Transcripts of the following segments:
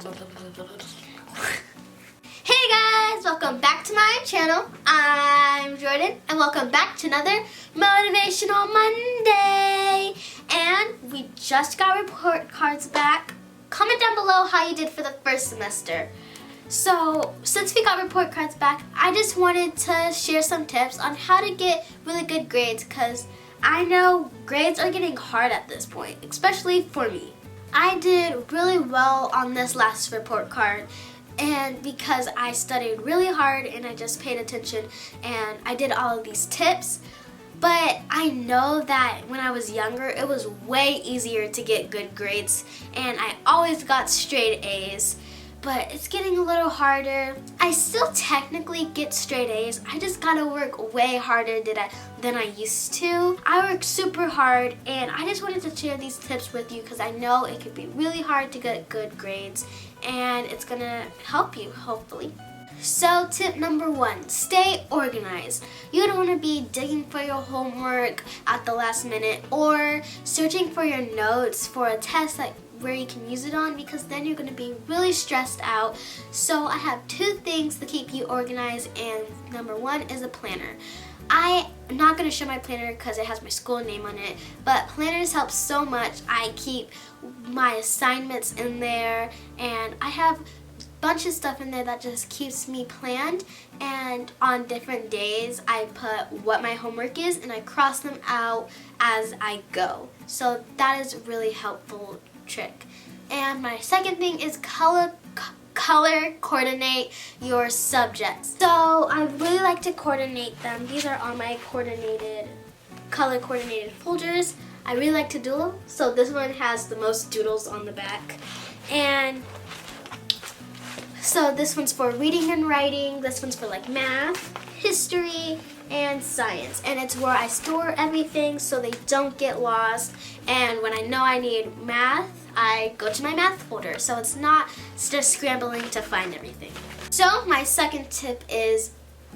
Hey guys, welcome back to my channel. I'm Jordyn and welcome back to another Motivational Monday. And we just got report cards back. Comment down below how you did for the first semester. So, since we got report cards back, I just wanted to share some tips on how to get really good grades because I know grades are getting hard at this point, especially for me. I did really well on this last report card and because I studied really hard and I just paid attention and I did all of these tips. But I know that when I was younger, it was way easier to get good grades and I always got straight A's. But it's getting a little harder. I still technically get straight A's. I just gotta work way harder than I used to. I work super hard and I just wanted to share these tips with you because I know it could be really hard to get good grades and it's gonna help you, hopefully. So tip number 1, stay organized. You don't want to be digging for your homework at the last minute or searching for your notes for a test where you can use it on because then you're going to be really stressed out. So I have 2 things to keep you organized and number 1 is a planner. I'm not going to show my planner because it has my school name on it, but planners help so much. I keep my assignments in there and I have bunch of stuff in there that just keeps me planned, and on different days I put what my homework is and I cross them out as I go. So that is a really helpful trick. And my second thing is color coordinate your subjects. So I really like to coordinate them. These are all my color coordinated folders. I really like to doodle. So this one has the most doodles on the back. And so this one's for reading and writing, this one's for like math, history, and science. And it's where I store everything so they don't get lost. And when I know I need math, I go to my math folder. So it's not just scrambling to find everything. So my second tip is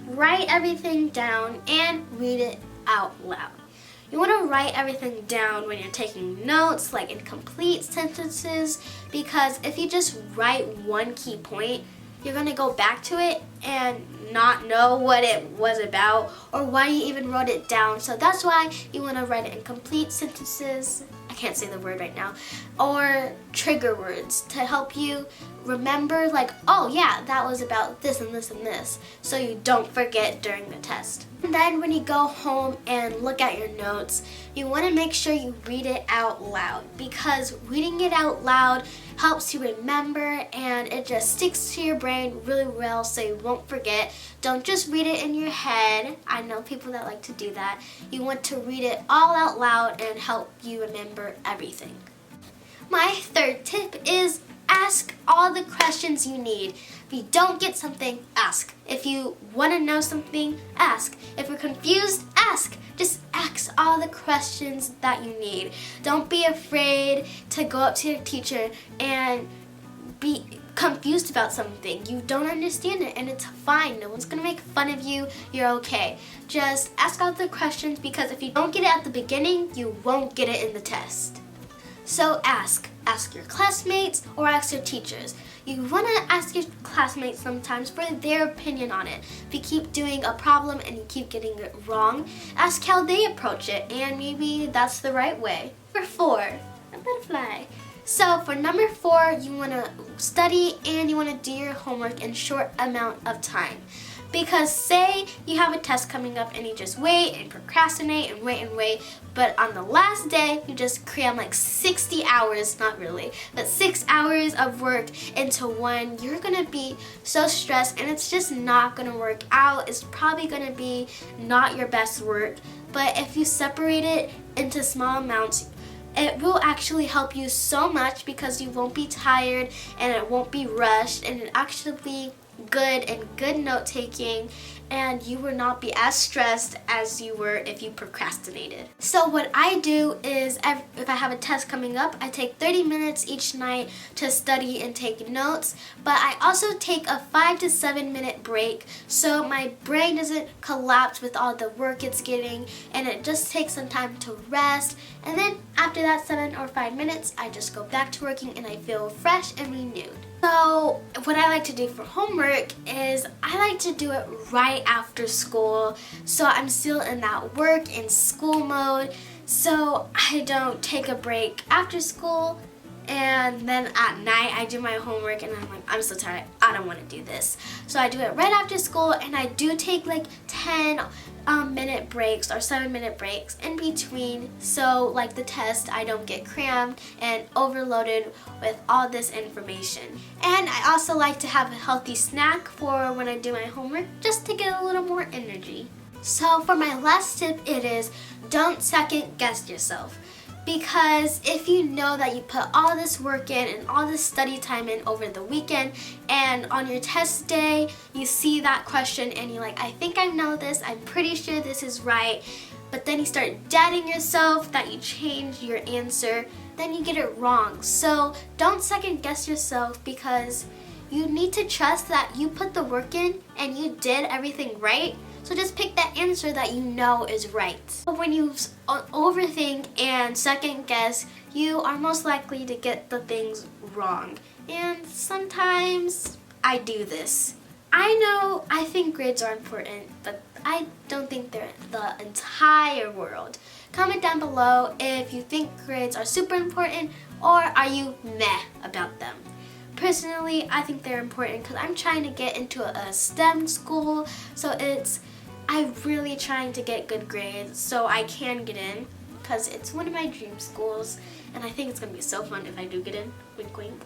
write everything down and read it out loud. You want to write everything down when you're taking notes, like in complete sentences, because if you just write one key point, you're going to go back to it and not know what it was about or why you even wrote it down. So that's why you want to write it in complete sentences. I can't say the word right now. Or trigger words to help you remember, like, oh yeah, that was about this and this and this, so you don't forget during the test. And then when you go home and look at your notes, you want to make sure you read it out loud because reading it out loud helps you remember and it just sticks to your brain really well so you won't forget. Don't just read it in your head. I know people that like to do that. You want to read it all out loud and help you remember everything. My third tip is ask all the questions you need. If you don't get something, ask. If you want to know something, ask. If you're confused, ask. Just ask all the questions that you need. Don't be afraid to go up to your teacher and be confused about something. You don't understand it and it's fine. No one's going to make fun of you. You're okay. Just ask all the questions because if you don't get it at the beginning, you won't get it in the test. So ask. Ask your classmates or ask your teachers. You want to ask your classmates sometimes for their opinion on it. If you keep doing a problem and you keep getting it wrong, ask how they approach it and maybe that's the right way. Number 4, a butterfly. So for number 4, you want to study and you want to do your homework in a short amount of time. Because say you have a test coming up and you just wait and procrastinate and wait, but on the last day you just cram like 60 hours, not really, but 6 hours of work into one, you're gonna be so stressed and it's just not gonna work out. It's probably gonna be not your best work, but if you separate it into small amounts, it will actually help you so much because you won't be tired and it won't be rushed and it actually be good and good note taking and you will not be as stressed as you were if you procrastinated. So what I do is if I have a test coming up, I take 30 minutes each night to study and take notes, but I also take a 5 to 7 minute break so my brain doesn't collapse with all the work it's getting, and it just takes some time to rest, and then after that 7 or 5 minutes I just go back to working and I feel fresh and renewed. So So what I like to do for homework is I like to do it right after school, so I'm still in that work and school mode, so I don't take a break after school. And then at night I do my homework and I'm like, I'm so tired, I don't want to do this. So I do it right after school, and I do take like 10-minute breaks or 7-minute breaks in between, so like the test I don't get crammed and overloaded with all this information. And I also like to have a healthy snack for when I do my homework, just to get a little more energy. So for my last tip, it is don't second guess yourself. Because if you know that you put all this work in and all this study time in over the weekend, and on your test day you see that question and you're like, I think I know this, I'm pretty sure this is right, but then you start doubting yourself that you changed your answer, then you get it wrong. So don't second guess yourself, because you need to trust that you put the work in and you did everything right. So just pick that answer that you know is right. When you overthink and second guess, you are most likely to get the things wrong. And sometimes I do this. I think grades are important, but I don't think they're the entire world. Comment down below if you think grades are super important, or are you meh about them. Personally, I think they're important because I'm trying to get into a STEM school, so I'm really trying to get good grades so I can get in, because it's one of my dream schools and I think it's going to be so fun if I do get in. Wink wink.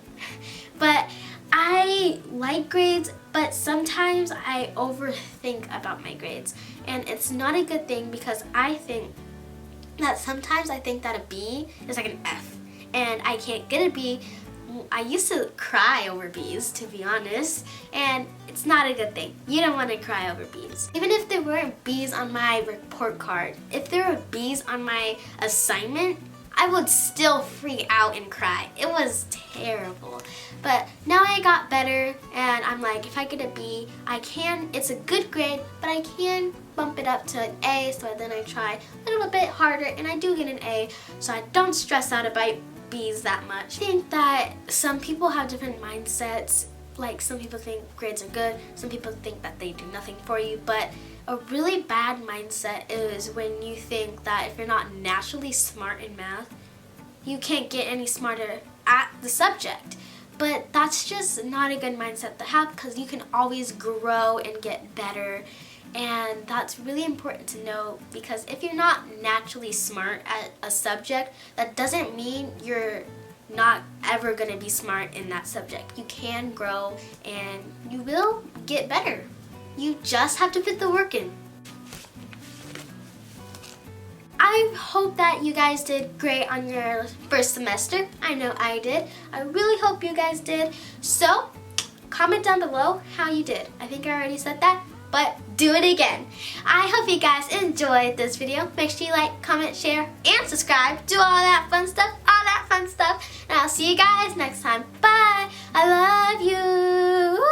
But I like grades, but sometimes I overthink about my grades, and it's not a good thing, because I think that sometimes I think that a B is like an F and I can't get a B. I used to cry over B's, to be honest, and it's not a good thing. You don't want to cry over B's. Even if there weren't B's on my report card, if there were B's on my assignment, I would still freak out and cry. It was terrible. But now I got better, and I'm like, if I get a B, it's a good grade, but I can bump it up to an A, so then I try a little bit harder and I do get an A, so I don't stress out about B's that much. I think that some people have different mindsets. Like, some people think grades are good, some people think that they do nothing for you, but a really bad mindset is when you think that if you're not naturally smart in math, you can't get any smarter at the subject. But that's just not a good mindset to have, because you can always grow and get better. And that's really important to know, because if you're not naturally smart at a subject, that doesn't mean you're not ever going to be smart in that subject. You can grow and you will get better. You just have to put the work in. I hope that you guys did great on your first semester. I know I did. I really hope you guys did. So comment down below how you did. I think I already said that, but do it again. I hope you guys enjoyed this video. Make sure you like, comment, share, and subscribe. Do all that fun stuff, And I'll see you guys next time. Bye. I love you.